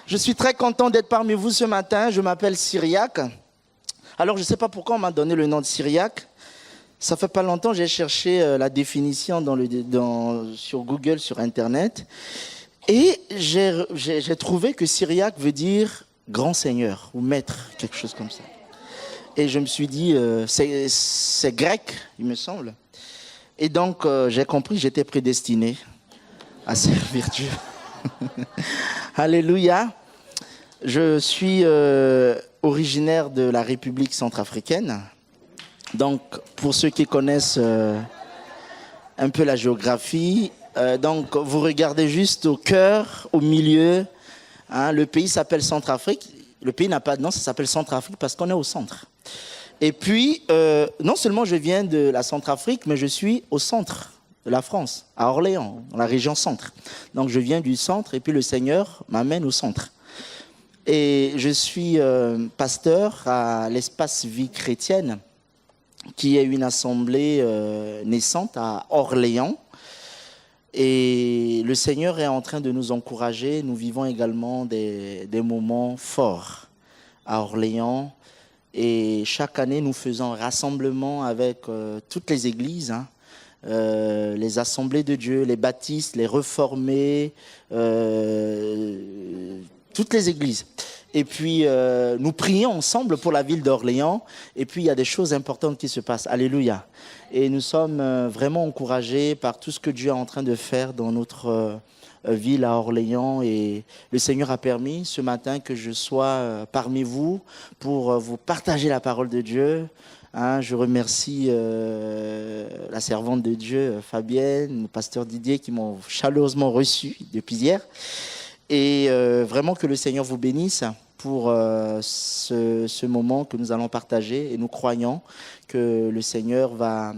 Je suis très content d'être parmi vous ce matin. Je m'appelle Cyriaque. Alors, je ne sais pas pourquoi on m'a donné le nom de Cyriaque. Ça fait pas longtemps que j'ai cherché la définition sur Google, sur Internet. Et j'ai trouvé que Cyriaque veut dire grand seigneur ou maître, quelque chose comme ça. Et je me suis dit, c'est grec, il me semble. Et donc, j'ai compris que j'étais prédestiné à servir Dieu. Alléluia. Je suis originaire de la République centrafricaine. Donc, pour ceux qui connaissent un peu la géographie, donc vous regardez juste au cœur, au milieu. Hein, le pays s'appelle Centrafrique. Le pays n'a pas de nom, ça s'appelle Centrafrique parce qu'on est au centre. Et puis, non seulement je viens de la Centrafrique, mais je suis au centre de la France, à Orléans, dans la région centre. Donc je viens du centre et puis le Seigneur m'amène au centre. Et je suis pasteur à l'Espace Vie Chrétienne, qui est une assemblée naissante à Orléans. Et le Seigneur est en train de nous encourager. Nous vivons également des moments forts à Orléans. Et chaque année, nous faisons un rassemblement avec toutes les églises, hein, les assemblées de Dieu, les baptistes, les réformés, toutes les églises. Et puis, nous prions ensemble pour la ville d'Orléans. Et puis, il y a des choses importantes qui se passent. Alléluia. Et nous sommes vraiment encouragés par tout ce que Dieu est en train de faire dans notre ville à Orléans. Et le Seigneur a permis ce matin que je sois parmi vous pour vous partager la parole de Dieu. Hein, je remercie la servante de Dieu, Fabienne, le pasteur Didier, qui m'ont chaleureusement reçu depuis hier. Et vraiment que le Seigneur vous bénisse pour ce moment que nous allons partager. Et nous croyons que le Seigneur va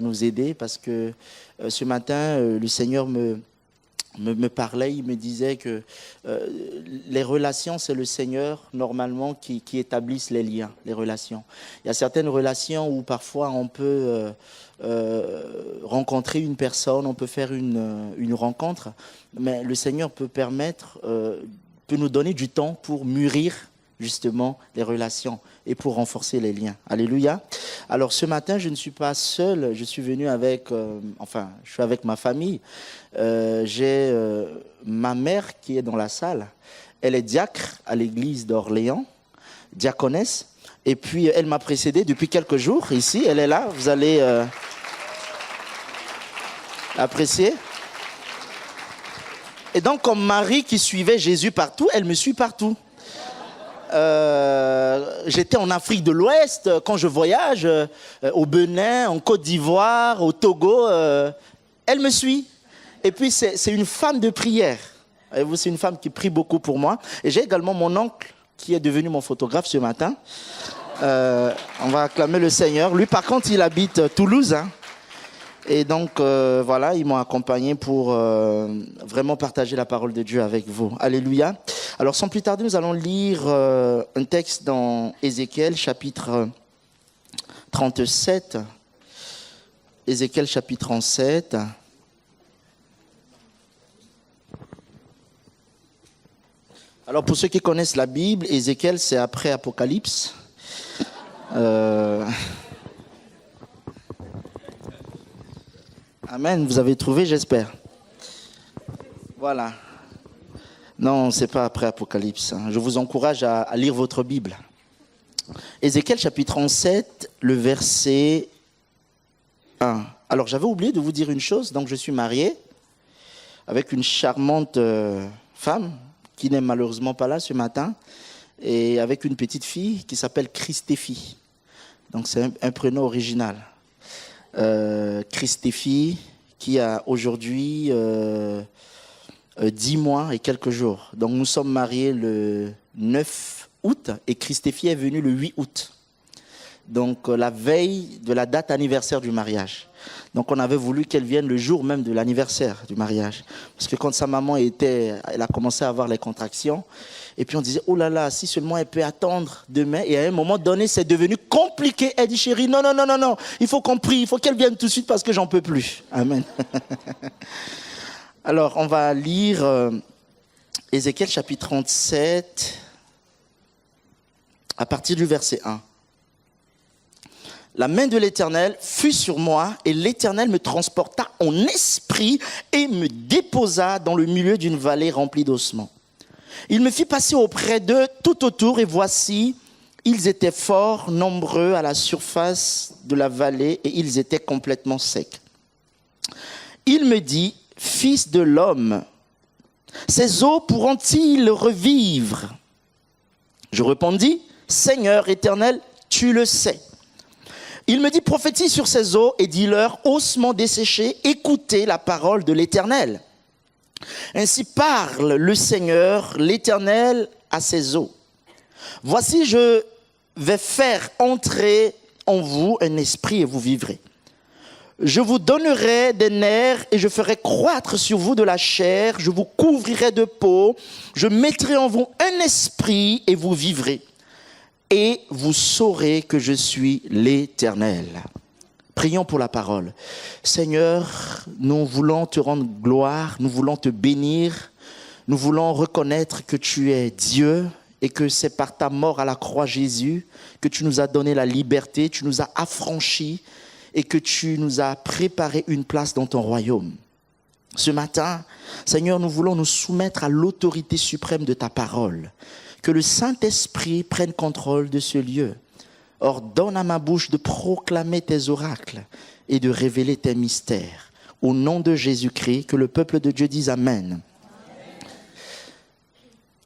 nous aider parce que ce matin, le Seigneur me parlait, il me disait que les relations, c'est le Seigneur normalement qui établisse les liens, les relations. Il y a certaines relations où parfois on peut rencontrer une personne, on peut faire une rencontre, mais le Seigneur peut peut nous donner du temps pour mûrir justement les relations et pour renforcer les liens. Alléluia. Alors ce matin, je ne suis pas seul, je suis venu avec, je suis avec ma famille. J'ai ma mère qui est dans la salle. Elle est diacre à l'église d'Orléans, diaconesse. Et puis elle m'a précédé depuis quelques jours ici. Elle est là, vous allez l'apprécier. Et donc comme Marie qui suivait Jésus partout, elle me suit partout. J'étais en Afrique de l'Ouest, quand je voyage, au Bénin, en Côte d'Ivoire, au Togo, elle me suit. Et puis c'est une femme de prière. C'est une femme qui prie beaucoup pour moi. Et j'ai également mon oncle qui est devenu mon photographe ce matin. On va acclamer le Seigneur. Lui par contre il habite Toulouse. Hein. Et donc voilà, ils m'ont accompagné pour vraiment partager la parole de Dieu avec vous. Alléluia. Alors sans plus tarder, nous allons lire un texte dans Ézéchiel chapitre 37. Ézéchiel chapitre 37. Alors pour ceux qui connaissent la Bible, Ézéchiel c'est après Apocalypse. Amen, vous avez trouvé, j'espère. Voilà. Non, c'est pas après Apocalypse. Je vous encourage à lire votre Bible. Ézéchiel chapitre 37, le verset 1. Alors j'avais oublié de vous dire une chose. Donc je suis marié avec une charmante femme qui n'est malheureusement pas là ce matin et avec une petite fille qui s'appelle Christéphie. Donc c'est un prénom original. Christéphie qui a aujourd'hui 10 mois et quelques jours. Donc nous sommes mariés le 9 août et Christéphie est venue le 8 août. Donc la veille de la date anniversaire du mariage. Donc on avait voulu qu'elle vienne le jour même de l'anniversaire du mariage. Parce que quand sa maman elle a commencé à avoir les contractions, et puis on disait, oh là là, si seulement elle peut attendre demain. Et à un moment donné, c'est devenu compliqué. Elle dit, chérie, non, il faut qu'on prie, il faut qu'elle vienne tout de suite parce que j'en peux plus. Amen. Alors on va lire Ézéchiel chapitre 37, à partir du verset 1. La main de l'Éternel fut sur moi et l'Éternel me transporta en esprit et me déposa dans le milieu d'une vallée remplie d'ossements. Il me fit passer auprès d'eux tout autour et voici, ils étaient fort nombreux à la surface de la vallée et ils étaient complètement secs. Il me dit, fils de l'homme, ces eaux pourront-ils revivre? Je répondis, Seigneur éternel, tu le sais. Il me dit, prophétise sur ces eaux et dis-leur, ossements desséchés, écoutez la parole de l'Éternel. Ainsi parle le Seigneur, l'Éternel, à ces eaux. Voici, je vais faire entrer en vous un esprit et vous vivrez. Je vous donnerai des nerfs et je ferai croître sur vous de la chair. Je vous couvrirai de peau. Je mettrai en vous un esprit et vous vivrez. Et vous saurez que je suis l'Éternel. Prions pour la parole. Seigneur, nous voulons te rendre gloire, nous voulons te bénir, nous voulons reconnaître que tu es Dieu et que c'est par ta mort à la croix, Jésus, que tu nous as donné la liberté, tu nous as affranchis et que tu nous as préparé une place dans ton royaume. Ce matin, Seigneur, nous voulons nous soumettre à l'autorité suprême de ta parole. Que le Saint-Esprit prenne contrôle de ce lieu. Ordonne à ma bouche de proclamer tes oracles et de révéler tes mystères. Au nom de Jésus-Christ, que le peuple de Dieu dise Amen.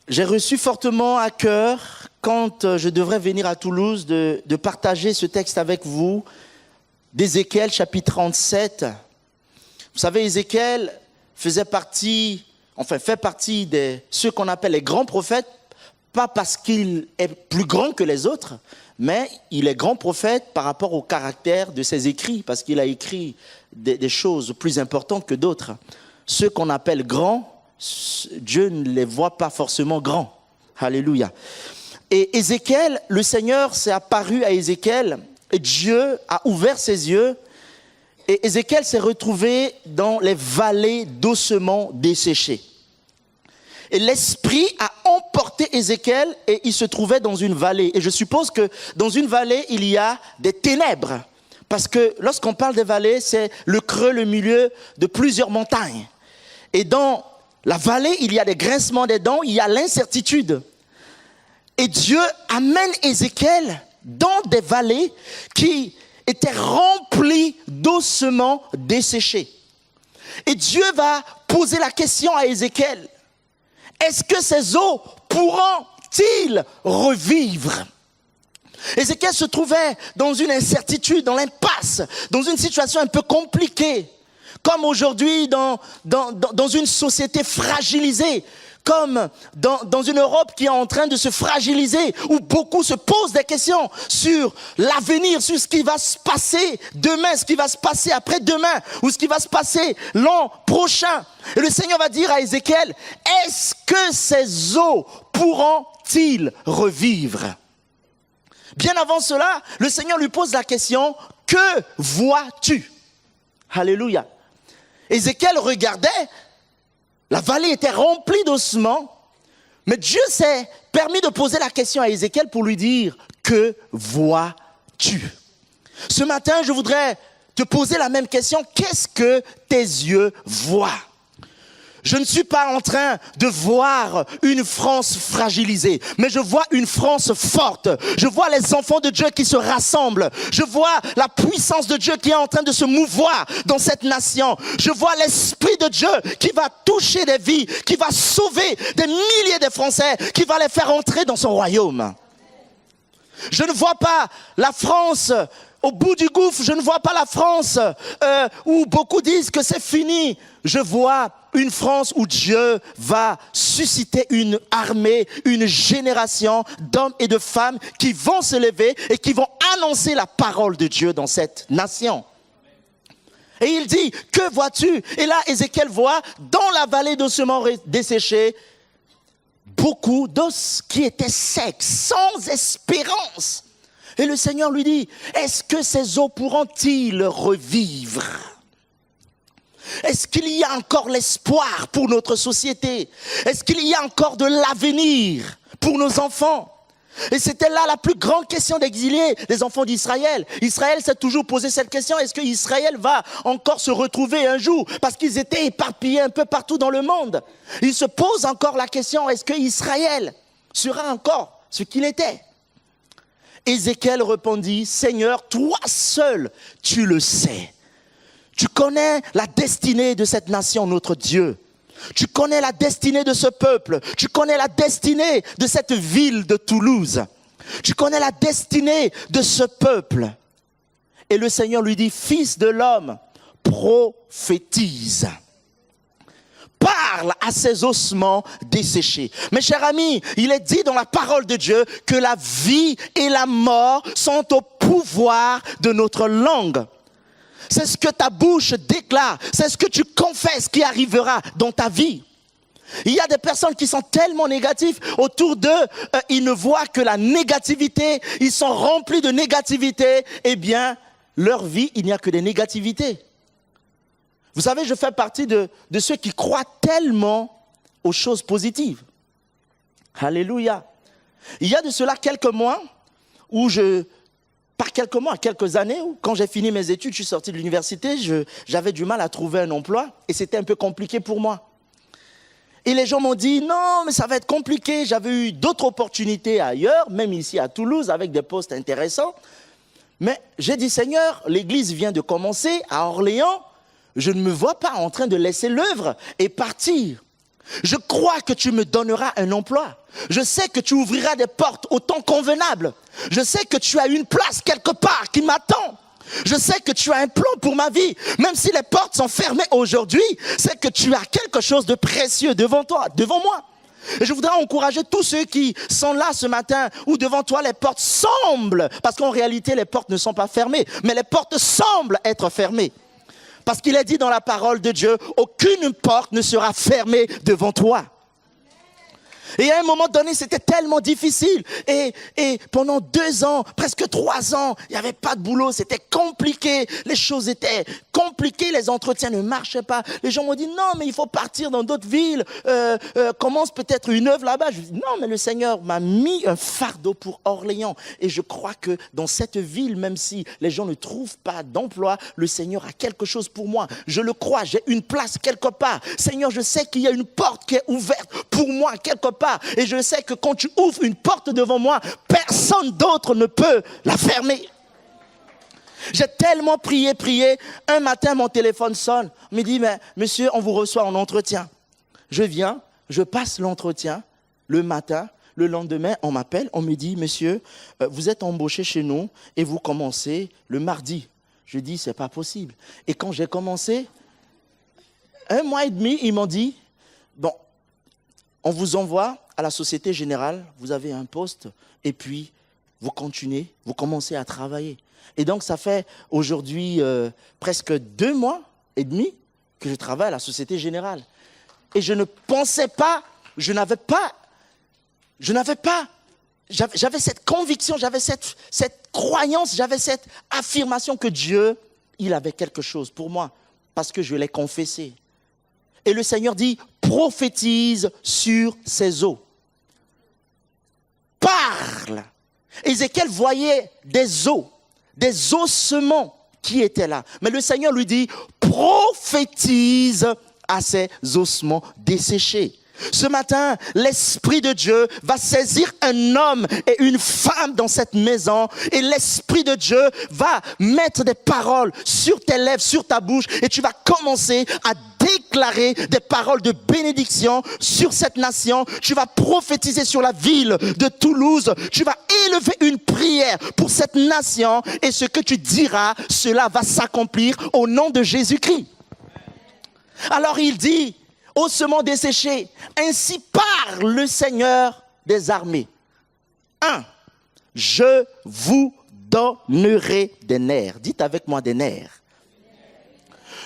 J'ai reçu fortement à cœur, quand je devrais venir à Toulouse, de partager ce texte avec vous, d'Ézéchiel chapitre 37. Vous savez, Ézéchiel fait partie de ceux qu'on appelle les grands prophètes, pas parce qu'il est plus grand que les autres, mais il est grand prophète par rapport au caractère de ses écrits, parce qu'il a écrit des choses plus importantes que d'autres. Ceux qu'on appelle grands, Dieu ne les voit pas forcément grands. Alléluia. Et Ézéchiel, le Seigneur s'est apparu à Ézéchiel, et Dieu a ouvert ses yeux, et Ézéchiel s'est retrouvé dans les vallées d'ossements desséchés. Et l'esprit a emporté Ézéchiel et il se trouvait dans une vallée. Et je suppose que dans une vallée, il y a des ténèbres. Parce que lorsqu'on parle des vallées, c'est le creux, le milieu de plusieurs montagnes. Et dans la vallée, il y a des grincements des dents, il y a l'incertitude. Et Dieu amène Ézéchiel dans des vallées qui étaient remplies d'ossements desséchés. Et Dieu va poser la question à Ézéchiel. Est-ce que ces eaux pourront-ils revivre? Ézéchiel se trouvait dans une incertitude, dans l'impasse, dans une situation un peu compliquée. Comme aujourd'hui dans une société fragilisée, comme dans une Europe qui est en train de se fragiliser, où beaucoup se posent des questions sur l'avenir, sur ce qui va se passer demain, ce qui va se passer après-demain, ou ce qui va se passer l'an prochain. Et le Seigneur va dire à Ézéchiel, est-ce que ces eaux pourront-ils revivre? Bien avant cela, le Seigneur lui pose la question, que vois-tu? Alléluia. Ézéchiel regardait, la vallée était remplie d'ossements, mais Dieu s'est permis de poser la question à Ézéchiel pour lui dire, que vois-tu? Ce matin, je voudrais te poser la même question, qu'est-ce que tes yeux voient? Je ne suis pas en train de voir une France fragilisée, mais je vois une France forte. Je vois les enfants de Dieu qui se rassemblent. Je vois la puissance de Dieu qui est en train de se mouvoir dans cette nation. Je vois l'Esprit de Dieu qui va toucher des vies, qui va sauver des milliers de Français, qui va les faire entrer dans son royaume. Je ne vois pas la France au bout du gouffre, je ne vois pas la France où beaucoup disent que c'est fini. Je vois une France où Dieu va susciter une armée, une génération d'hommes et de femmes qui vont se lever et qui vont annoncer la parole de Dieu dans cette nation. Et il dit, que vois-tu? Et là, Ézéchiel voit dans la vallée d'ossements desséchés beaucoup d'os qui étaient secs, sans espérance. Et le Seigneur lui dit, est-ce que ces eaux pourront-ils revivre? Est-ce qu'il y a encore l'espoir pour notre société? Est-ce qu'il y a encore de l'avenir pour nos enfants? Et c'était là la plus grande question d'exilés, des enfants d'Israël. Israël s'est toujours posé cette question, est-ce que Israël va encore se retrouver un jour? Parce qu'ils étaient éparpillés un peu partout dans le monde. Ils se posent encore la question, est-ce que Israël sera encore ce qu'il était? Ézéchiel répondit, Seigneur, toi seul, tu le sais. Tu connais la destinée de cette nation, notre Dieu. Tu connais la destinée de ce peuple. Tu connais la destinée de cette ville de Toulouse. Tu connais la destinée de ce peuple. Et le Seigneur lui dit, fils de l'homme, prophétise. Parle à ces ossements desséchés. Mes chers amis, il est dit dans la parole de Dieu que la vie et la mort sont au pouvoir de notre langue. C'est ce que ta bouche déclare, c'est ce que tu confesses qui arrivera dans ta vie. Il y a des personnes qui sont tellement négatives, autour d'eux, ils ne voient que la négativité, ils sont remplis de négativité, eh bien, leur vie, il n'y a que des négativités. Vous savez, je fais partie de ceux qui croient tellement aux choses positives. Alléluia. Il y a de cela quelques mois où pas quelques mois, quelques années, où quand j'ai fini mes études, je suis sorti de l'université, j'avais du mal à trouver un emploi et c'était un peu compliqué pour moi. Et les gens m'ont dit, non, mais ça va être compliqué. J'avais eu d'autres opportunités ailleurs, même ici à Toulouse, avec des postes intéressants. Mais j'ai dit, Seigneur, l'église vient de commencer à Orléans. Je ne me vois pas en train de laisser l'œuvre et partir. Je crois que tu me donneras un emploi. Je sais que tu ouvriras des portes au temps convenable. Je sais que tu as une place quelque part qui m'attend. Je sais que tu as un plan pour ma vie. Même si les portes sont fermées aujourd'hui, c'est que tu as quelque chose de précieux devant toi, devant moi. Et je voudrais encourager tous ceux qui sont là ce matin, où devant toi les portes semblent, parce qu'en réalité les portes ne sont pas fermées, mais les portes semblent être fermées. Parce qu'il est dit dans la parole de Dieu, aucune porte ne sera fermée devant toi. Et à un moment donné, c'était tellement difficile. Et pendant 2 ans, presque 3 ans, il n'y avait pas de boulot. C'était compliqué. Les choses étaient compliquées. Les entretiens ne marchaient pas. Les gens m'ont dit, non, mais il faut partir dans d'autres villes. Commence peut-être une œuvre là-bas. Je dis, non, mais le Seigneur m'a mis un fardeau pour Orléans. Et je crois que dans cette ville, même si les gens ne trouvent pas d'emploi, le Seigneur a quelque chose pour moi. Je le crois. J'ai une place quelque part. Seigneur, je sais qu'il y a une porte qui est ouverte pour moi quelque part. Et je sais que quand tu ouvres une porte devant moi, personne d'autre ne peut la fermer. J'ai tellement prié. Un matin, mon téléphone sonne. On me dit, mais monsieur, on vous reçoit en entretien. Je viens, je passe l'entretien le matin. Le lendemain, on m'appelle, on me dit, monsieur, vous êtes embauché chez nous et vous commencez le mardi. Je dis, c'est pas possible. Et quand j'ai commencé, 1 mois et demi, ils m'ont dit, bon, on vous envoie à la Société Générale, vous avez un poste, et puis vous continuez, vous commencez à travailler. Et donc ça fait aujourd'hui presque 2 mois et demi que je travaille à la Société Générale. Et je ne pensais pas, j'avais cette conviction, j'avais cette croyance, j'avais cette affirmation que Dieu, il avait quelque chose pour moi, parce que je l'ai confessé. Et le Seigneur dit, prophétise sur ces eaux. Parle. Ézéchiel voyait des eaux, des ossements qui étaient là. Mais le Seigneur lui dit, prophétise à ces ossements desséchés. Ce matin, l'Esprit de Dieu va saisir un homme et une femme dans cette maison et l'Esprit de Dieu va mettre des paroles sur tes lèvres, sur ta bouche et tu vas commencer à déclarer des paroles de bénédiction sur cette nation. Tu vas prophétiser sur la ville de Toulouse. Tu vas élever une prière pour cette nation et ce que tu diras, cela va s'accomplir au nom de Jésus-Christ. Alors il dit, ossements desséchés, ainsi parle le Seigneur des armées. 1. Je vous donnerai des nerfs. Dites avec moi des nerfs.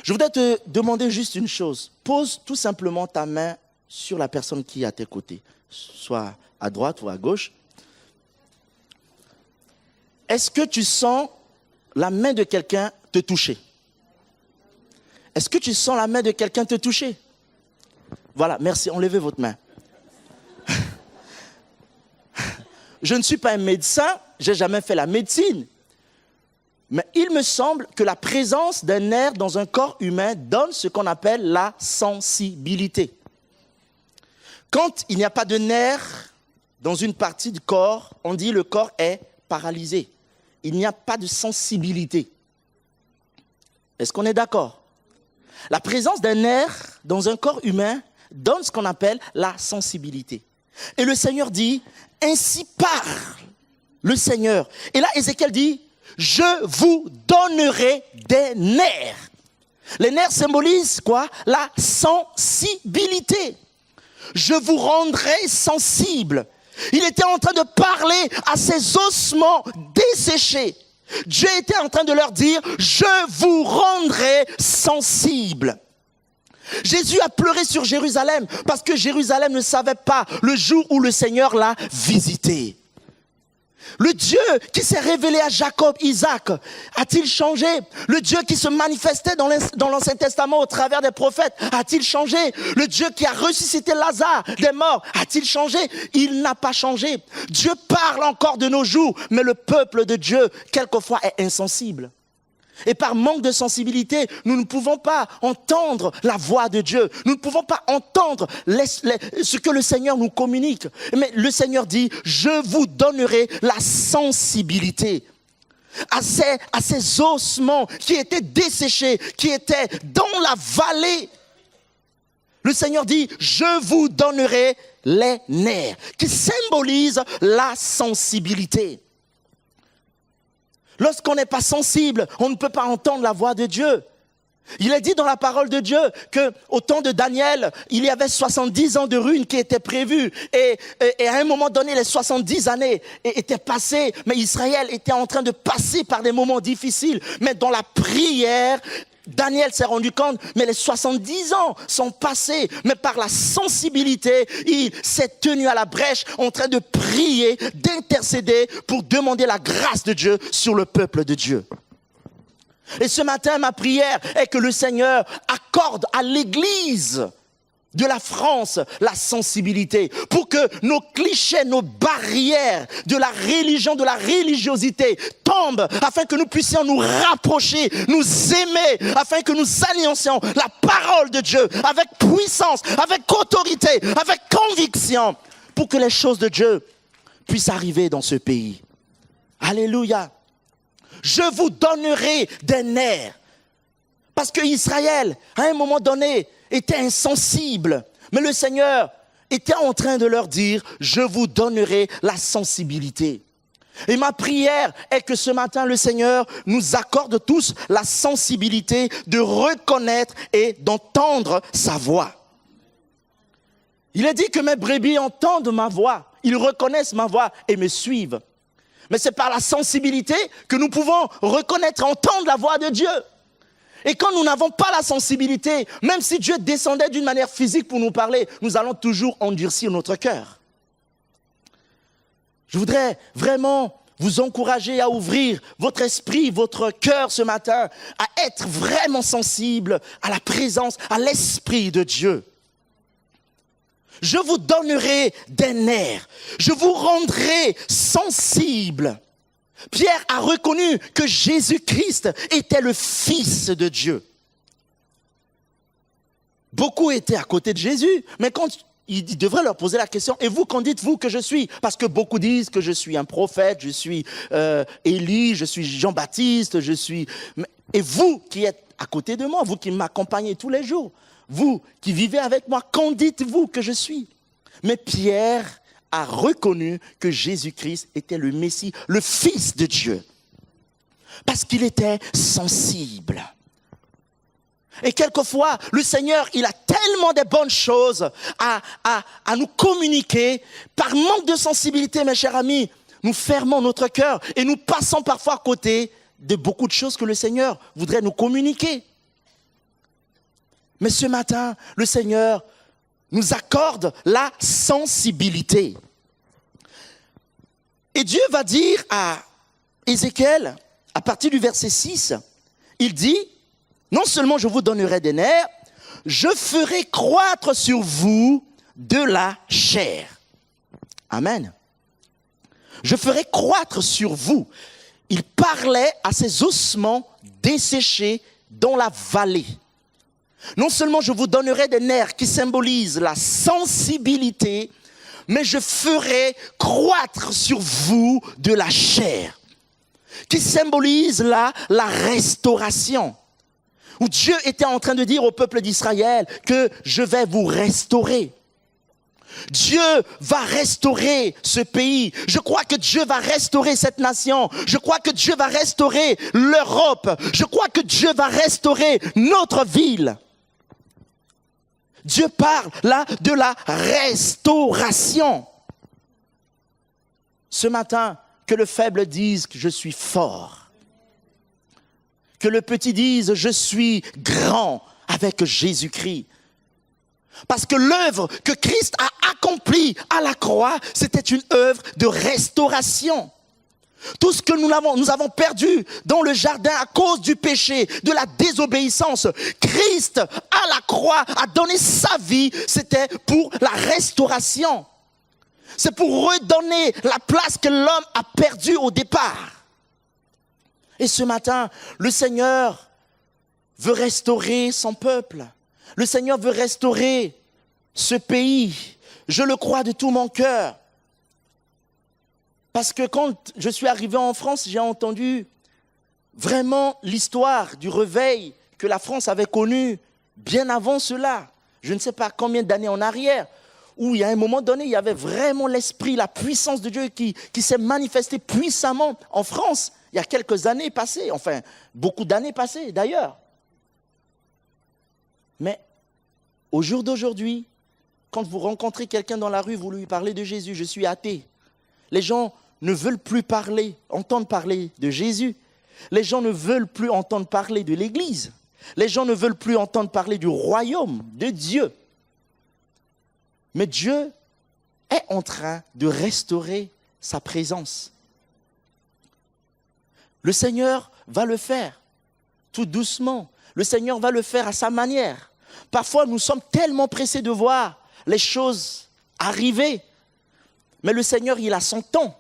Je voudrais te demander juste une chose. Pose tout simplement ta main sur la personne qui est à tes côtés, soit à droite ou à gauche. Est-ce que tu sens la main de quelqu'un te toucher? Est-ce que tu sens la main de quelqu'un te toucher? Voilà, merci, enlevez votre main. Je ne suis pas un médecin, je n'ai jamais fait la médecine. Mais il me semble que la présence d'un nerf dans un corps humain donne ce qu'on appelle la sensibilité. Quand il n'y a pas de nerf dans une partie du corps, on dit le corps est paralysé. Il n'y a pas de sensibilité. Est-ce qu'on est d'accord? La présence d'un nerf dans un corps humain donne ce qu'on appelle la sensibilité. Et le Seigneur dit, ainsi parle le Seigneur. Et là, Ézéchiel dit, je vous donnerai des nerfs. Les nerfs symbolisent quoi? La sensibilité. Je vous rendrai sensible. Il était en train de parler à ces ossements desséchés. Dieu était en train de leur dire, je vous rendrai sensible. Jésus a pleuré sur Jérusalem parce que Jérusalem ne savait pas le jour où le Seigneur l'a visité. Le Dieu qui s'est révélé à Jacob, Isaac, a-t-il changé? Le Dieu qui se manifestait dans l'Ancien Testament au travers des prophètes, a-t-il changé? Le Dieu qui a ressuscité Lazare des morts, a-t-il changé? Il n'a pas changé. Dieu parle encore de nos jours, mais le peuple de Dieu, quelquefois, est insensible. Et par manque de sensibilité, nous ne pouvons pas entendre la voix de Dieu. Nous ne pouvons pas entendre ce que le Seigneur nous communique. Mais le Seigneur dit, je vous donnerai la sensibilité à ces ossements qui étaient desséchés, qui étaient dans la vallée. Le Seigneur dit, je vous donnerai les nerfs, qui symbolisent la sensibilité. Lorsqu'on n'est pas sensible, on ne peut pas entendre la voix de Dieu. Il est dit dans la parole de Dieu qu'au temps de Daniel, il y avait 70 ans de ruines qui étaient prévues. Et à un moment donné, les 70 années étaient passées. Mais Israël était en train de passer par des moments difficiles. Mais dans la prière, Daniel s'est rendu compte, mais les 70 ans sont passés, mais par la sensibilité, il s'est tenu à la brèche en train de prier, d'intercéder pour demander la grâce de Dieu sur le peuple de Dieu. Et ce matin, ma prière est que le Seigneur accorde à l'Église de la France la sensibilité pour que nos clichés, nos barrières de la religion, de la religiosité tombent afin que nous puissions nous rapprocher, nous aimer, afin que nous alliancions la parole de Dieu avec puissance, avec autorité, avec conviction pour que les choses de Dieu puissent arriver dans ce pays. Alléluia. Je vous donnerai des nerfs. Parce que Israël, à un moment donné, était insensible. Mais le Seigneur était en train de leur dire, je vous donnerai la sensibilité. Et ma prière est que ce matin, le Seigneur nous accorde tous la sensibilité de reconnaître et d'entendre sa voix. Il est dit que mes brebis entendent ma voix, ils reconnaissent ma voix et me suivent. Mais c'est par la sensibilité que nous pouvons reconnaître, entendre la voix de Dieu. Et quand nous n'avons pas la sensibilité, même si Dieu descendait d'une manière physique pour nous parler, nous allons toujours endurcir notre cœur. Je voudrais vraiment vous encourager à ouvrir votre esprit, votre cœur ce matin, à être vraiment sensible à la présence, à l'Esprit de Dieu. Je vous donnerai des nerfs, je vous rendrai sensible. Pierre a reconnu que Jésus-Christ était le Fils de Dieu. Beaucoup étaient à côté de Jésus, mais quand il devrait leur poser la question, et vous, qu'en dites-vous que je suis? Parce que beaucoup disent que je suis un prophète, je suis Élie, je suis Jean-Baptiste, je suis... Et vous qui êtes à côté de moi, vous qui m'accompagnez tous les jours, vous qui vivez avec moi, qu'en dites-vous que je suis? Mais Pierre a reconnu que Jésus-Christ était le Messie, le Fils de Dieu. Parce qu'il était sensible. Et quelquefois, le Seigneur, il a tellement de bonnes choses à nous communiquer. Par manque de sensibilité, mes chers amis, nous fermons notre cœur et nous passons parfois à côté de beaucoup de choses que le Seigneur voudrait nous communiquer. Mais ce matin, le Seigneur nous accorde la sensibilité. Et Dieu va dire à Ézéchiel, à partir du verset 6, il dit, Non seulement je vous donnerai des nerfs, je ferai croître sur vous de la chair. Amen. Je ferai croître sur vous. Il parlait à ces ossements desséchés dans la vallée. Non seulement je vous donnerai des nerfs qui symbolisent la sensibilité, mais je ferai croître sur vous de la chair, qui symbolise la restauration. Où Dieu était en train de dire au peuple d'Israël que je vais vous restaurer. Dieu va restaurer ce pays. Je crois que Dieu va restaurer cette nation. Je crois que Dieu va restaurer l'Europe. Je crois que Dieu va restaurer notre ville. Dieu parle là de la restauration. Ce matin, que le faible dise que je suis fort. Que le petit dise je suis grand avec Jésus-Christ. Parce que l'œuvre que Christ a accomplie à la croix, c'était une œuvre de restauration. Tout ce que nous avons perdu dans le jardin à cause du péché, de la désobéissance, Christ à la croix a donné sa vie, c'était pour la restauration. C'est pour redonner la place que l'homme a perdue au départ. Et ce matin, le Seigneur veut restaurer son peuple. Le Seigneur veut restaurer ce pays. Je le crois de tout mon cœur. Parce que quand je suis arrivé en France, j'ai entendu vraiment l'histoire du réveil que la France avait connu bien avant cela. Je ne sais pas combien d'années en arrière, où il y a un moment donné, il y avait vraiment l'esprit, la puissance de Dieu qui s'est manifestée puissamment en France. Il y a quelques années passées, enfin beaucoup d'années passées d'ailleurs. Mais au jour d'aujourd'hui, quand vous rencontrez quelqu'un dans la rue, vous lui parlez de Jésus, je suis athée. Les gens ne veulent plus entendre parler de Jésus. Les gens ne veulent plus entendre parler de l'Église. Les gens ne veulent plus entendre parler du royaume de Dieu. Mais Dieu est en train de restaurer sa présence. Le Seigneur va le faire tout doucement. Le Seigneur va le faire à sa manière. Parfois, nous sommes tellement pressés de voir les choses arriver. Mais le Seigneur, il a son temps.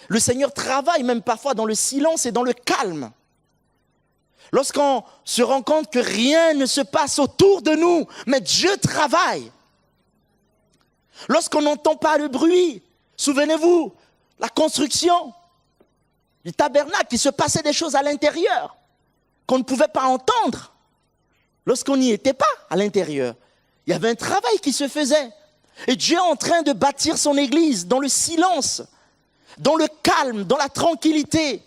Le Seigneur travaille même parfois dans le silence et dans le calme. Lorsqu'on se rend compte que rien ne se passe autour de nous, mais Dieu travaille. Lorsqu'on n'entend pas le bruit, souvenez-vous, la construction du tabernacle, il se passait des choses à l'intérieur qu'on ne pouvait pas entendre lorsqu'on n'y était pas à l'intérieur. Il y avait un travail qui se faisait. Et Dieu est en train de bâtir son église dans le silence, dans le calme, dans la tranquillité.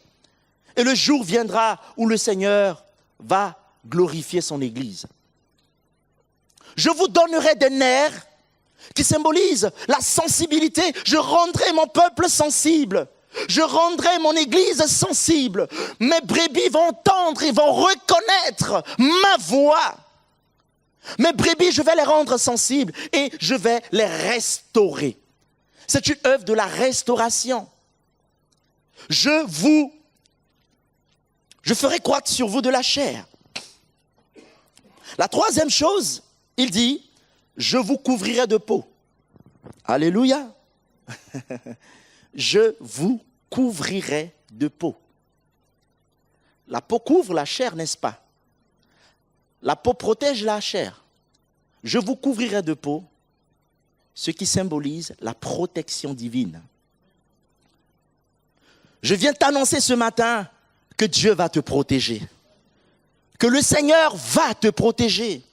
Et le jour viendra où le Seigneur va glorifier son église. Je vous donnerai des nerfs qui symbolisent la sensibilité. Je rendrai mon peuple sensible. Je rendrai mon église sensible. Mes brebis vont entendre et vont reconnaître ma voix. Mes brebis, je vais les rendre sensibles et je vais les restaurer. C'est une œuvre de la restauration. Je ferai croître sur vous de la chair. La troisième chose, il dit, je vous couvrirai de peau. Alléluia. Je vous couvrirai de peau. La peau couvre la chair, n'est-ce pas? La peau protège la chair. Je vous couvrirai de peau, ce qui symbolise la protection divine. Je viens t'annoncer ce matin que Dieu va te protéger. Que le Seigneur va te protéger.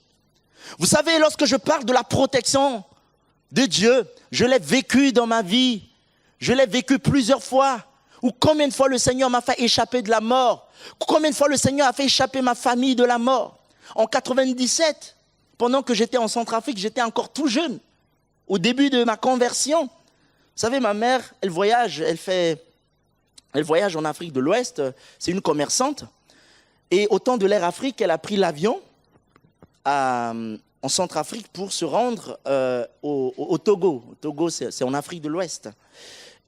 Vous savez, lorsque je parle de la protection de Dieu, je l'ai vécu dans ma vie. Je l'ai vécu plusieurs fois. Ou combien de fois le Seigneur m'a fait échapper de la mort. Combien de fois le Seigneur a fait échapper ma famille de la mort. En 97, pendant que j'étais en Centrafrique, j'étais encore tout jeune. Au début de ma conversion. Vous savez, ma mère, elle voyage en Afrique de l'Ouest. C'est une commerçante. Et au temps de l'Air Afrique, elle a pris l'avion en Centrafrique pour se rendre au Togo. Au Togo, c'est en Afrique de l'Ouest.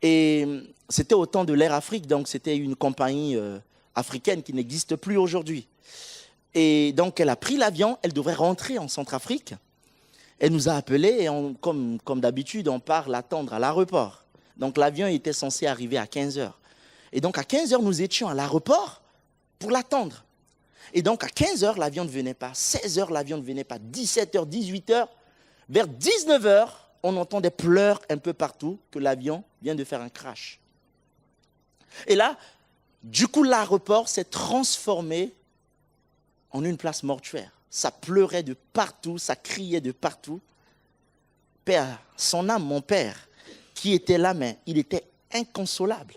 Et c'était au temps de l'Air Afrique, donc c'était une compagnie africaine qui n'existe plus aujourd'hui. Et donc, elle a pris l'avion, elle devrait rentrer en Centrafrique. Elle nous a appelés et comme d'habitude, on part l'attendre à l'aéroport. Donc, l'avion était censé arriver à 15 heures. Et donc, à 15 heures, nous étions à l'aéroport pour l'attendre. Et donc, à 15 heures, l'avion ne venait pas. 16 heures, l'avion ne venait pas. 17 heures, 18 heures. Vers 19 heures, on entend des pleurs un peu partout que l'avion vient de faire un crash. Et là, du coup, l'aéroport s'est transformé en une place mortuaire. Ça pleurait de partout, ça criait de partout. Père, son âme, mon père, qui était là, mais il était inconsolable.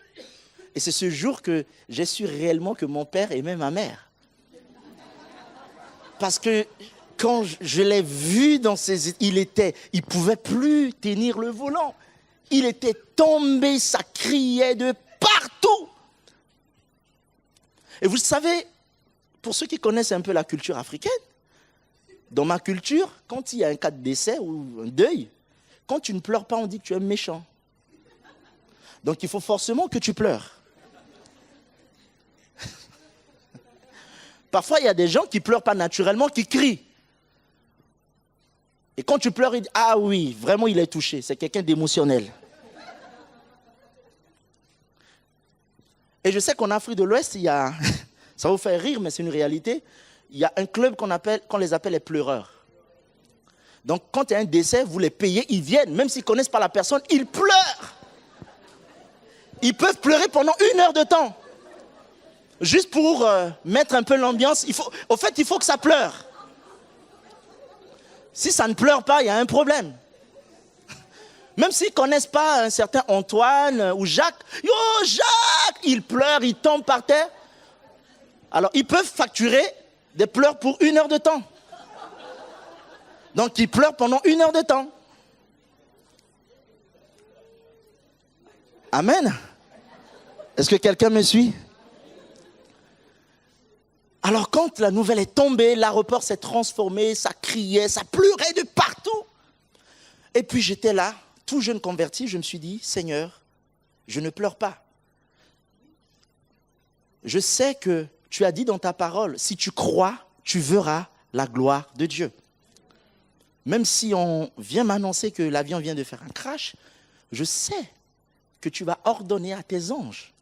Et c'est ce jour que j'ai su réellement que mon père aimait ma mère. Parce que quand je l'ai vu dans ses... Il ne pouvait plus tenir le volant. Il était tombé, ça criait de partout. Et vous savez, pour ceux qui connaissent un peu la culture africaine, dans ma culture, quand il y a un cas de décès ou un deuil, quand tu ne pleures pas, on dit que tu es méchant. Donc il faut forcément que tu pleures. Parfois, il y a des gens qui ne pleurent pas naturellement, qui crient. Et quand tu pleures, ils disent « Ah oui, vraiment, il est touché. C'est quelqu'un d'émotionnel. » Et je sais qu'en Afrique de l'Ouest, il y a... Ça va vous faire rire, mais c'est une réalité. Il y a un club qu'on les appelle les pleureurs. Donc, quand il y a un décès, vous les payez, ils viennent. Même s'ils ne connaissent pas la personne, ils pleurent. Ils peuvent pleurer pendant 1 heure de temps. Juste pour mettre un peu l'ambiance. Au fait, il faut que ça pleure. Si ça ne pleure pas, il y a un problème. Même s'ils ne connaissent pas un certain Antoine ou Jacques. Yo, Jacques! Ils pleurent, ils tombent par terre. Alors, ils peuvent facturer des pleurs pour 1 heure de temps. Donc, ils pleurent pendant 1 heure de temps. Amen. Est-ce que quelqu'un me suit? Alors, quand la nouvelle est tombée, l'aéroport s'est transformé, ça criait, ça pleurait de partout. Et puis, j'étais là, tout jeune converti, je me suis dit, Seigneur, je ne pleure pas. Je sais que tu as dit dans ta parole, si tu crois, tu verras la gloire de Dieu. Même si on vient m'annoncer que l'avion vient de faire un crash, je sais que tu vas ordonner à tes anges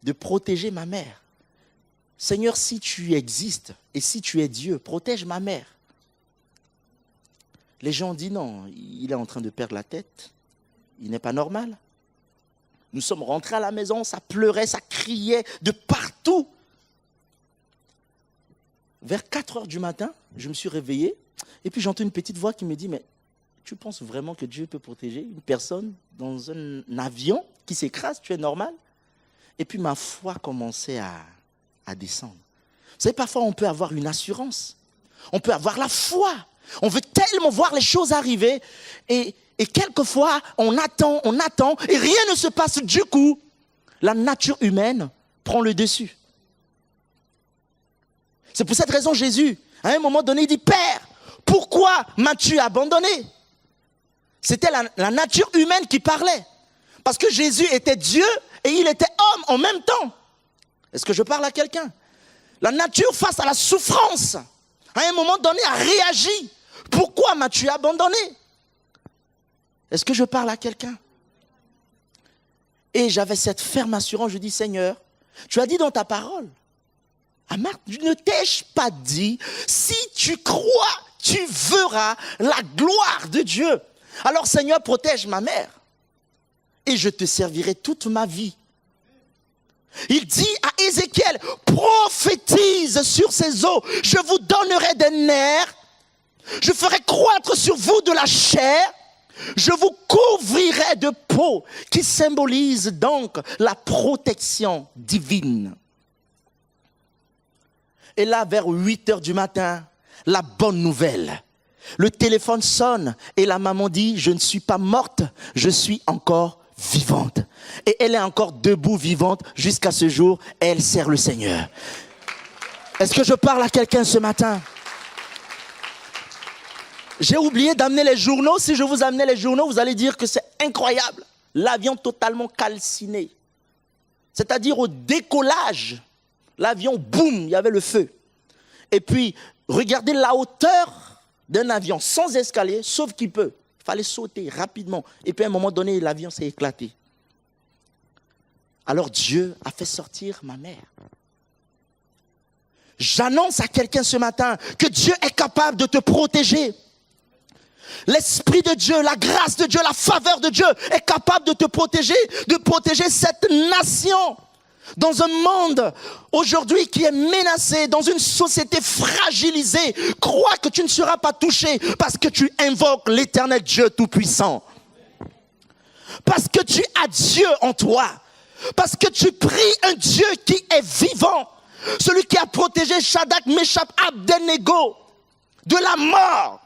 de protéger ma mère. Seigneur, si tu existes et si tu es Dieu, protège ma mère. Les gens ont dit non, il est en train de perdre la tête, il n'est pas normal. Nous sommes rentrés à la maison, ça pleurait, ça criait de partout. Vers 4 heures du matin, je me suis réveillé et puis j'entends une petite voix qui me dit, mais tu penses vraiment que Dieu peut protéger une personne dans un avion qui s'écrase? Tu es normal? Et puis ma foi commençait à descendre. Vous savez, parfois on peut avoir une assurance, on peut avoir la foi, on veut tellement voir les choses arriver et quelquefois on attend et rien ne se passe. Du coup, la nature humaine prend le dessus. C'est pour cette raison Jésus, à un moment donné, il dit, Père, pourquoi m'as-tu abandonné? C'était la nature humaine qui parlait. Parce que Jésus était Dieu et il était homme en même temps. Est-ce que je parle à quelqu'un? La nature face à la souffrance, à un moment donné, a réagi. Pourquoi m'as-tu abandonné? Est-ce que je parle à quelqu'un? Et j'avais cette ferme assurance, je dis, Seigneur, tu as dit dans ta parole, à Marc, ne t'ai-je pas dit, si tu crois, tu verras la gloire de Dieu. Alors Seigneur, protège ma mère et je te servirai toute ma vie. Il dit à Ézéchiel, prophétise sur ces eaux, je vous donnerai des nerfs, je ferai croître sur vous de la chair, je vous couvrirai de peau, qui symbolise donc la protection divine. Et là, vers 8 heures du matin, la bonne nouvelle. Le téléphone sonne et la maman dit, je ne suis pas morte, je suis encore vivante. Et elle est encore debout, vivante, jusqu'à ce jour, elle sert le Seigneur. Est-ce que je parle à quelqu'un ce matin? J'ai oublié d'amener les journaux. Si je vous amenais les journaux, vous allez dire que c'est incroyable. L'avion totalement calciné. C'est-à-dire au décollage, l'avion, boum, il y avait le feu. et puis regarder la hauteur d'un avion sans escalier, sauf qu'il peut. Il fallait sauter rapidement. Et puis à un moment donné, l'avion s'est éclaté. Alors Dieu a fait sortir ma mère. J'annonce à quelqu'un ce matin que Dieu est capable de te protéger. L'Esprit de Dieu, la grâce de Dieu, la faveur de Dieu est capable de te protéger, de protéger cette nation. Dans un monde aujourd'hui qui est menacé, dans une société fragilisée, crois que tu ne seras pas touché parce que tu invoques l'Éternel Dieu Tout-Puissant. Parce que tu as Dieu en toi. Parce que tu pries un Dieu qui est vivant. Celui qui a protégé Shadrach, Meshach, Abednego de la mort.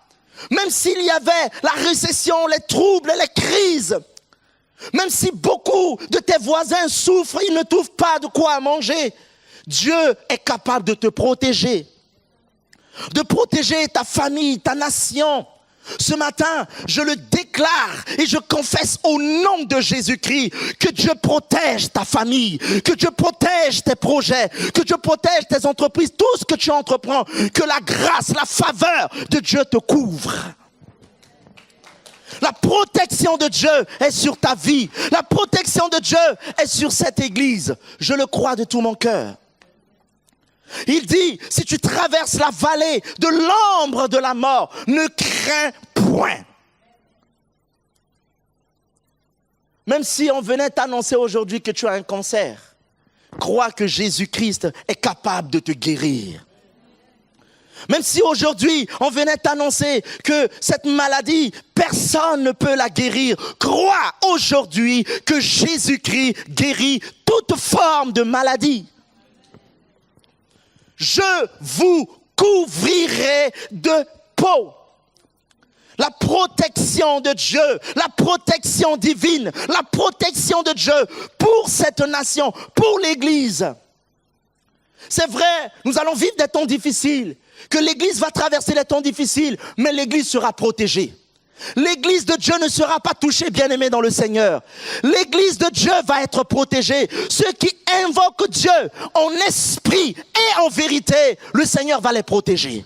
Même s'il y avait la récession, les troubles, les crises. Même si beaucoup de tes voisins souffrent, ils ne trouvent pas de quoi manger. Dieu est capable de te protéger. De protéger ta famille, ta nation. Ce matin, je le déclare et je confesse au nom de Jésus-Christ que Dieu protège ta famille, que Dieu protège tes projets, que Dieu protège tes entreprises, tout ce que tu entreprends, que la grâce, la faveur de Dieu te couvre. La protection de Dieu est sur ta vie. La protection de Dieu est sur cette église. Je le crois de tout mon cœur. Il dit, si tu traverses la vallée de l'ombre de la mort, ne crains point. Même si on venait t'annoncer aujourd'hui que tu as un cancer, crois que Jésus-Christ est capable de te guérir. Même si aujourd'hui on venait t'annoncer que cette maladie, personne ne peut la guérir, crois aujourd'hui que Jésus-Christ guérit toute forme de maladie. Je vous couvrirai de peau. La protection de Dieu, la protection divine, la protection de Dieu pour cette nation, pour l'Église. C'est vrai, nous allons vivre des temps difficiles, que l'Église va traverser les temps difficiles, mais l'Église sera protégée. L'Église de Dieu ne sera pas touchée, bien-aimés dans le Seigneur. L'Église de Dieu va être protégée. Ceux qui invoquent Dieu en esprit et en vérité, le Seigneur va les protéger.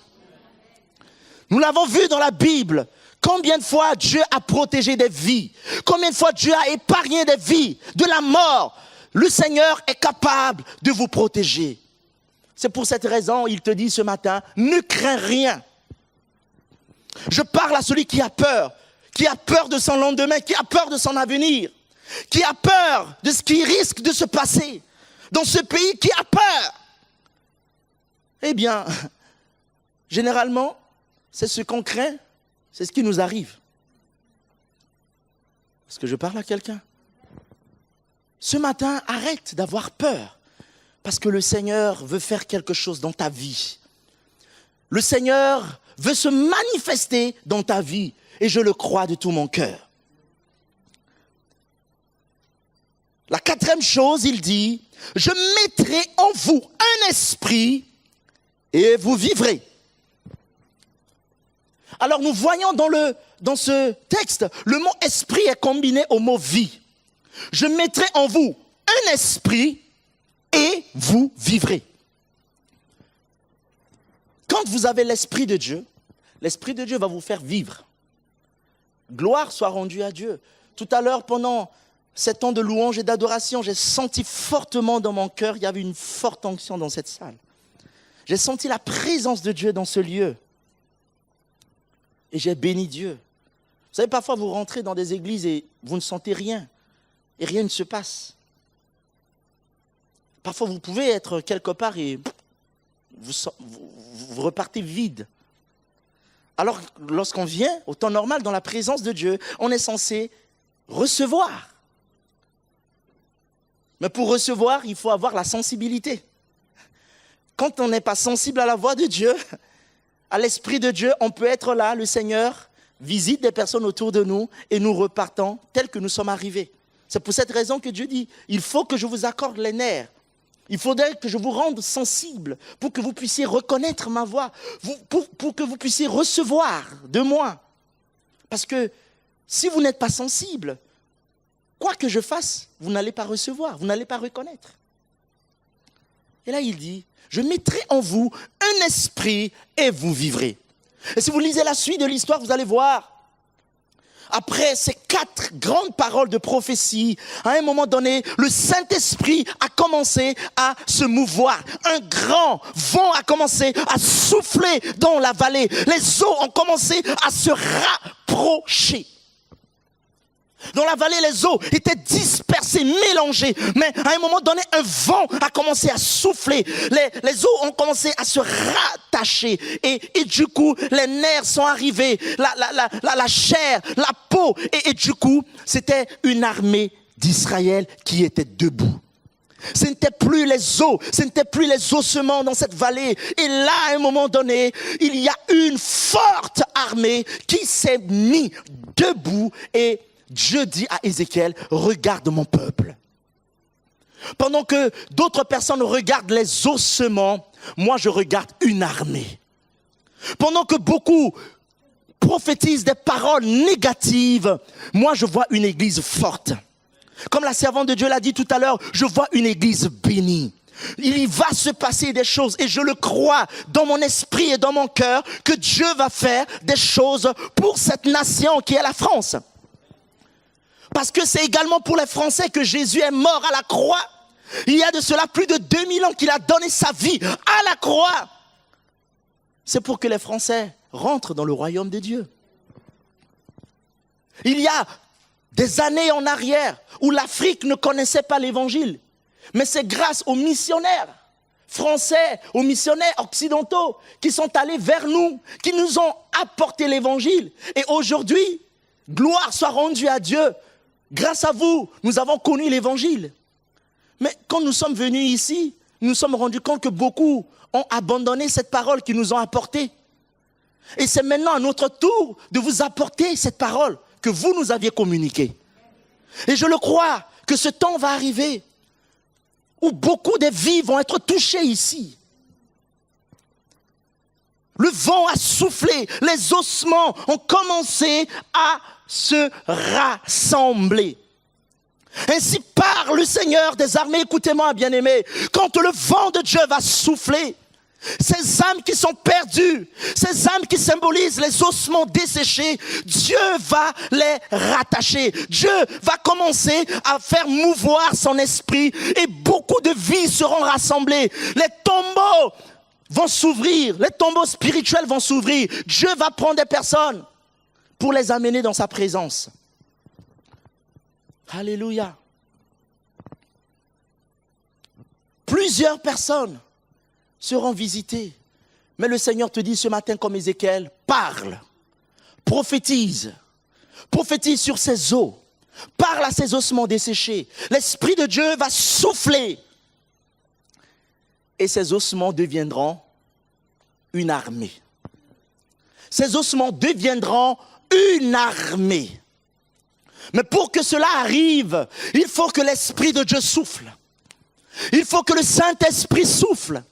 Nous l'avons vu dans la Bible. Combien de fois Dieu a protégé des vies? Combien de fois Dieu a épargné des vies de la mort? Le Seigneur est capable de vous protéger. C'est pour cette raison, il te dit ce matin, ne crains rien. Je parle à celui qui a peur de son lendemain, qui a peur de son avenir, qui a peur de ce qui risque de se passer dans ce pays, qui a peur. Eh bien, généralement, c'est ce qu'on craint, c'est ce qui nous arrive. Est-ce que je parle à quelqu'un? Ce matin, arrête d'avoir peur, parce que le Seigneur veut faire quelque chose dans ta vie. Le Seigneur veut se manifester dans ta vie, et je le crois de tout mon cœur. La quatrième chose, il dit, je mettrai en vous un esprit et vous vivrez. Alors nous voyons dans ce texte, le mot esprit est combiné au mot vie. Je mettrai en vous un esprit et vous vivrez. Quand vous avez l'Esprit de Dieu va vous faire vivre. Gloire soit rendue à Dieu. Tout à l'heure, pendant ces temps de louange et d'adoration, j'ai senti fortement dans mon cœur, il y avait une forte onction dans cette salle. J'ai senti la présence de Dieu dans ce lieu. Et j'ai béni Dieu. Vous savez, parfois vous rentrez dans des églises et vous ne sentez rien. Et rien ne se passe. Parfois vous pouvez être quelque part et vous repartez vide. Alors, lorsqu'on vient au temps normal dans la présence de Dieu, on est censé recevoir. Mais pour recevoir, il faut avoir la sensibilité. Quand on n'est pas sensible à la voix de Dieu, à l'Esprit de Dieu, on peut être là, le Seigneur visite des personnes autour de nous et nous repartons tels que nous sommes arrivés. C'est pour cette raison que Dieu dit, il faut que je vous accorde les nerfs. Il faudrait que je vous rende sensible pour que vous puissiez reconnaître ma voix, pour que vous puissiez recevoir de moi. Parce que si vous n'êtes pas sensible, quoi que je fasse, vous n'allez pas recevoir, vous n'allez pas reconnaître. Et là, il dit, je mettrai en vous un esprit et vous vivrez. Et si vous lisez la suite de l'histoire, vous allez voir, après ces 4 grandes paroles de prophétie, à un moment donné, le Saint-Esprit a commencé à se mouvoir. Un grand vent a commencé à souffler dans la vallée. Les eaux ont commencé à se rapprocher. Dans la vallée, les eaux étaient dispersées, mélangées. Mais à un moment donné, un vent a commencé à souffler. Les eaux ont commencé à se rattacher. Et du coup, les nerfs sont arrivés. La chair, la peau. Et du coup, c'était une armée d'Israël qui était debout. Ce n'était plus les eaux, ce n'était plus les ossements dans cette vallée. Et là, à un moment donné, il y a une forte armée qui s'est mise debout et Dieu dit à Ézéchiel, regarde mon peuple. Pendant que d'autres personnes regardent les ossements, moi je regarde une armée. Pendant que beaucoup prophétisent des paroles négatives, moi je vois une église forte. Comme la servante de Dieu l'a dit tout à l'heure, je vois une église bénie. Il y va se passer des choses et je le crois dans mon esprit et dans mon cœur que Dieu va faire des choses pour cette nation qui est la France. Parce que c'est également pour les Français que Jésus est mort à la croix. Il y a de cela plus de 2000 ans qu'il a donné sa vie à la croix. C'est pour que les Français rentrent dans le royaume de Dieu. Il y a des années en arrière où l'Afrique ne connaissait pas l'évangile. Mais c'est grâce aux missionnaires français, aux missionnaires occidentaux qui sont allés vers nous, qui nous ont apporté l'évangile. Et aujourd'hui, gloire soit rendue à Dieu. Grâce à vous, nous avons connu l'évangile. Mais quand nous sommes venus ici, nous nous sommes rendus compte que beaucoup ont abandonné cette parole qu'ils nous ont apportée. Et c'est maintenant à notre tour de vous apporter cette parole que vous nous aviez communiquée. Et je le crois que ce temps va arriver où beaucoup de vies vont être touchées ici. Le vent a soufflé, les ossements ont commencé à se rassembler. Ainsi parle le Seigneur des armées, écoutez-moi bien-aimés, quand le vent de Dieu va souffler, ces âmes qui sont perdues, ces âmes qui symbolisent les ossements desséchés, Dieu va les rattacher. Dieu va commencer à faire mouvoir son esprit et beaucoup de vies seront rassemblées. Les tombeaux vont s'ouvrir, les tombeaux spirituels vont s'ouvrir. Dieu va prendre des personnes pour les amener dans sa présence. Alléluia. Plusieurs personnes seront visitées. Mais le Seigneur te dit ce matin comme Ézéchiel, parle, prophétise. Prophétise sur ces eaux. Parle à ces ossements desséchés. L'Esprit de Dieu va souffler. Et ces ossements deviendront une armée. Ces ossements deviendront une armée. Mais pour que cela arrive, il faut que l'Esprit de Dieu souffle. Il faut que le Saint-Esprit souffle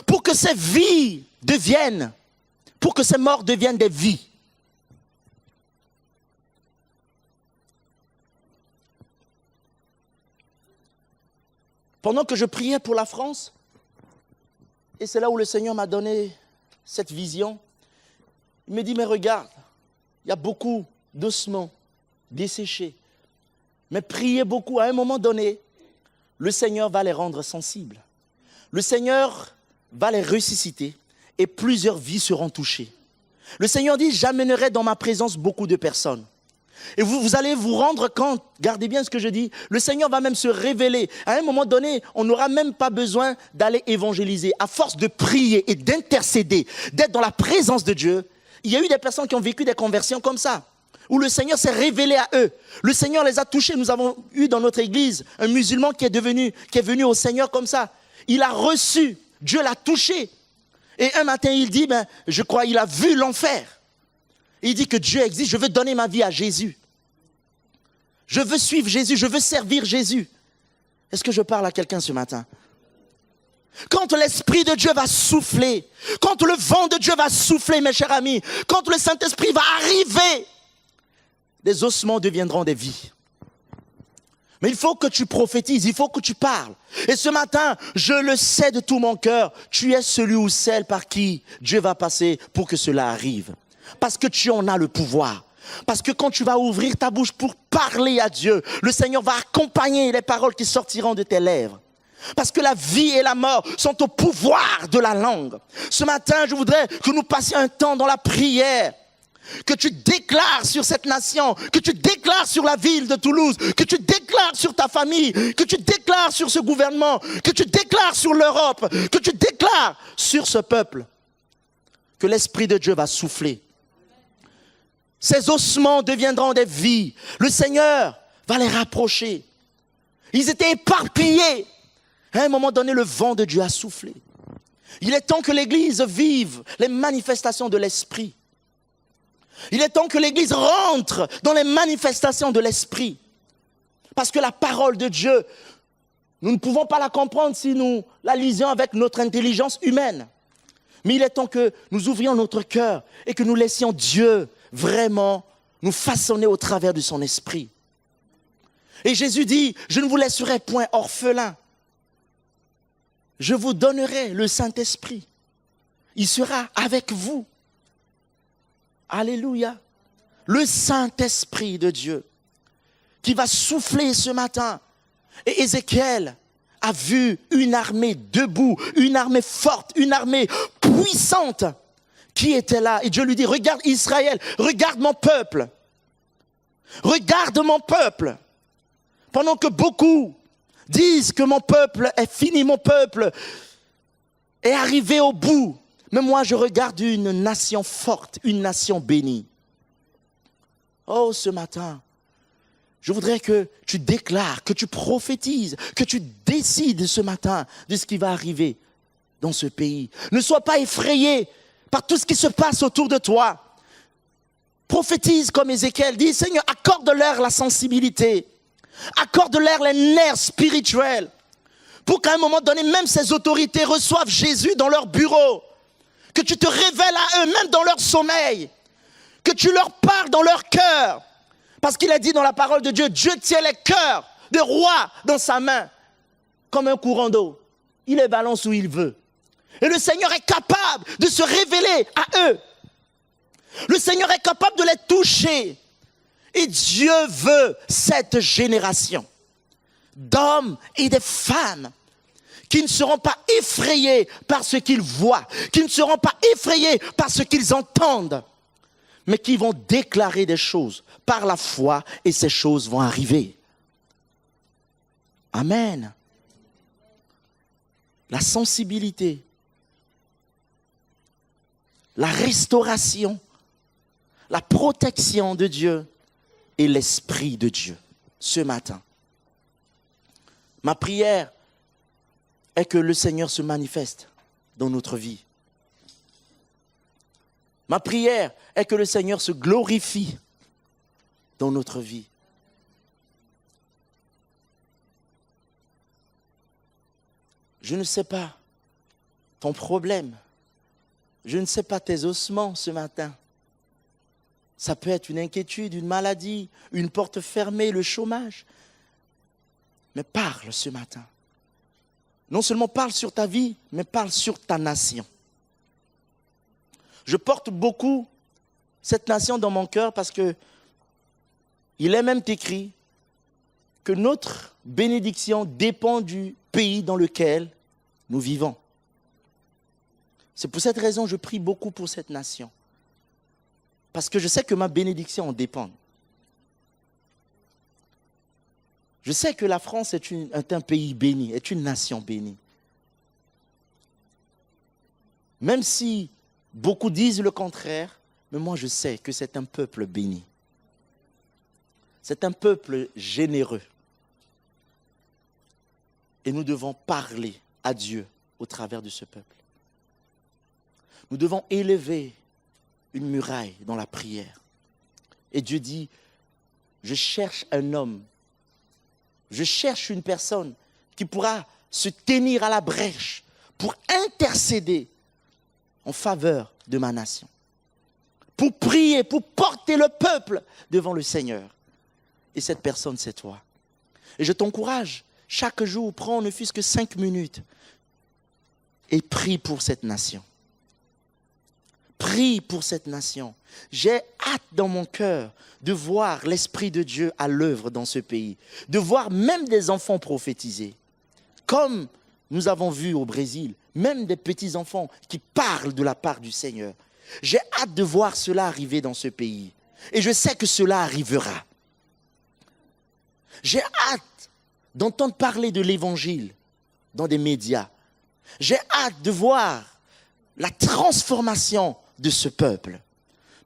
pour que ces vies deviennent, pour que ces morts deviennent des vies. Pendant que je priais pour la France, et c'est là où le Seigneur m'a donné cette vision, il me dit, mais regarde, il y a beaucoup d'ossements desséchés. Mais priez beaucoup, à un moment donné, le Seigneur va les rendre sensibles. Le Seigneur va les ressusciter et plusieurs vies seront touchées. Le Seigneur dit, j'amènerai dans ma présence beaucoup de personnes. Et vous allez vous rendre compte, gardez bien ce que je dis, le Seigneur va même se révéler. À un moment donné, on n'aura même pas besoin d'aller évangéliser. À force de prier et d'intercéder, d'être dans la présence de Dieu, il y a eu des personnes qui ont vécu des conversions comme ça, où le Seigneur s'est révélé à eux. Le Seigneur les a touchés. Nous avons eu dans notre église un musulman qui est venu au Seigneur comme ça. Il a reçu, Dieu l'a touché. Et un matin, il dit, je crois, il a vu l'enfer. Il dit que Dieu existe, je veux donner ma vie à Jésus. Je veux suivre Jésus, je veux servir Jésus. Est-ce que je parle à quelqu'un ce matin? Quand l'Esprit de Dieu va souffler, quand le vent de Dieu va souffler, mes chers amis, quand le Saint-Esprit va arriver, des ossements deviendront des vies. Mais il faut que tu prophétises, il faut que tu parles. Et ce matin, je le sais de tout mon cœur, tu es celui ou celle par qui Dieu va passer pour que cela arrive. Parce que tu en as le pouvoir. Parce que quand tu vas ouvrir ta bouche pour parler à Dieu, le Seigneur va accompagner les paroles qui sortiront de tes lèvres. Parce que la vie et la mort sont au pouvoir de la langue. Ce matin, je voudrais que nous passions un temps dans la prière. Que tu déclares sur cette nation, que tu déclares sur la ville de Toulouse, que tu déclares sur ta famille, que tu déclares sur ce gouvernement, que tu déclares sur l'Europe, que tu déclares sur ce peuple. Que l'Esprit de Dieu va souffler. Ces ossements deviendront des vies. Le Seigneur va les rapprocher. Ils étaient éparpillés. À un moment donné, le vent de Dieu a soufflé. Il est temps que l'Église vive les manifestations de l'Esprit. Il est temps que l'Église rentre dans les manifestations de l'Esprit. Parce que la parole de Dieu, nous ne pouvons pas la comprendre si nous la lisions avec notre intelligence humaine. Mais il est temps que nous ouvrions notre cœur et que nous laissions Dieu vraiment nous façonner au travers de son esprit. Et Jésus dit, je ne vous laisserai point orphelin. Je vous donnerai le Saint-Esprit. Il sera avec vous. Alléluia. Le Saint-Esprit de Dieu qui va souffler ce matin. Et Ézéchiel a vu une armée debout, une armée forte, une armée puissante qui était là. Et Dieu lui dit, regarde Israël, regarde mon peuple. Regarde mon peuple. Pendant que beaucoup disent que mon peuple est fini, mon peuple est arrivé au bout. Mais moi, je regarde une nation forte, une nation bénie. Oh, ce matin, je voudrais que tu déclares, que tu prophétises, que tu décides ce matin de ce qui va arriver dans ce pays. Ne sois pas effrayé par tout ce qui se passe autour de toi. Prophétise comme Ézéchiel, dis, Seigneur, accorde-leur la sensibilité. Accorde-leur les nerfs spirituels. Pour qu'à un moment donné, même ces autorités reçoivent Jésus dans leur bureau. Que tu te révèles à eux, même dans leur sommeil. Que tu leur parles dans leur cœur. Parce qu'il a dit dans la parole de Dieu, Dieu tient les cœurs des rois dans sa main, comme un courant d'eau. Il les balance où il veut. Et le Seigneur est capable de se révéler à eux. Le Seigneur est capable de les toucher. Et Dieu veut cette génération d'hommes et de femmes qui ne seront pas effrayés par ce qu'ils voient, qui ne seront pas effrayés par ce qu'ils entendent, mais qui vont déclarer des choses par la foi et ces choses vont arriver. Amen. La sensibilité, la restauration, la protection de Dieu et l'Esprit de Dieu ce matin. Ma prière est que le Seigneur se manifeste dans notre vie. Ma prière est que le Seigneur se glorifie dans notre vie. Je ne sais pas ton problème. Je ne sais pas tes ossements ce matin. Ça peut être une inquiétude, une maladie, une porte fermée, le chômage. Mais parle ce matin. Non seulement parle sur ta vie, mais parle sur ta nation. Je porte beaucoup cette nation dans mon cœur parce que il est même écrit que notre bénédiction dépend du pays dans lequel nous vivons. C'est pour cette raison que je prie beaucoup pour cette nation. Parce que je sais que ma bénédiction en dépend. Je sais que la France est un pays béni, est une nation bénie. Même si beaucoup disent le contraire, mais moi je sais que c'est un peuple béni. C'est un peuple généreux. Et nous devons parler à Dieu au travers de ce peuple. Nous devons élever une muraille dans la prière. Et Dieu dit, je cherche un homme, je cherche une personne qui pourra se tenir à la brèche pour intercéder en faveur de ma nation. Pour prier, pour porter le peuple devant le Seigneur. Et cette personne, c'est toi. Et je t'encourage, chaque jour, prends ne fût-ce que 5 minutes et prie pour cette nation. Prie pour cette nation. J'ai hâte dans mon cœur de voir l'Esprit de Dieu à l'œuvre dans ce pays, de voir même des enfants prophétiser, comme nous avons vu au Brésil, même des petits-enfants qui parlent de la part du Seigneur. J'ai hâte de voir cela arriver dans ce pays. Et je sais que cela arrivera. J'ai hâte d'entendre parler de l'Évangile dans des médias. J'ai hâte de voir la transformation de ce peuple.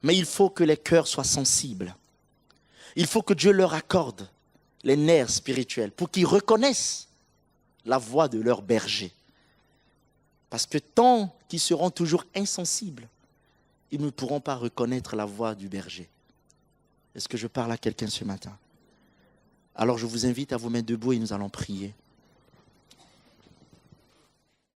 Mais il faut que les cœurs soient sensibles. Il faut que Dieu leur accorde les nerfs spirituels pour qu'ils reconnaissent la voix de leur berger. Parce que tant qu'ils seront toujours insensibles, ils ne pourront pas reconnaître la voix du berger. Est-ce que je parle à quelqu'un ce matin? Alors je vous invite à vous mettre debout et nous allons prier.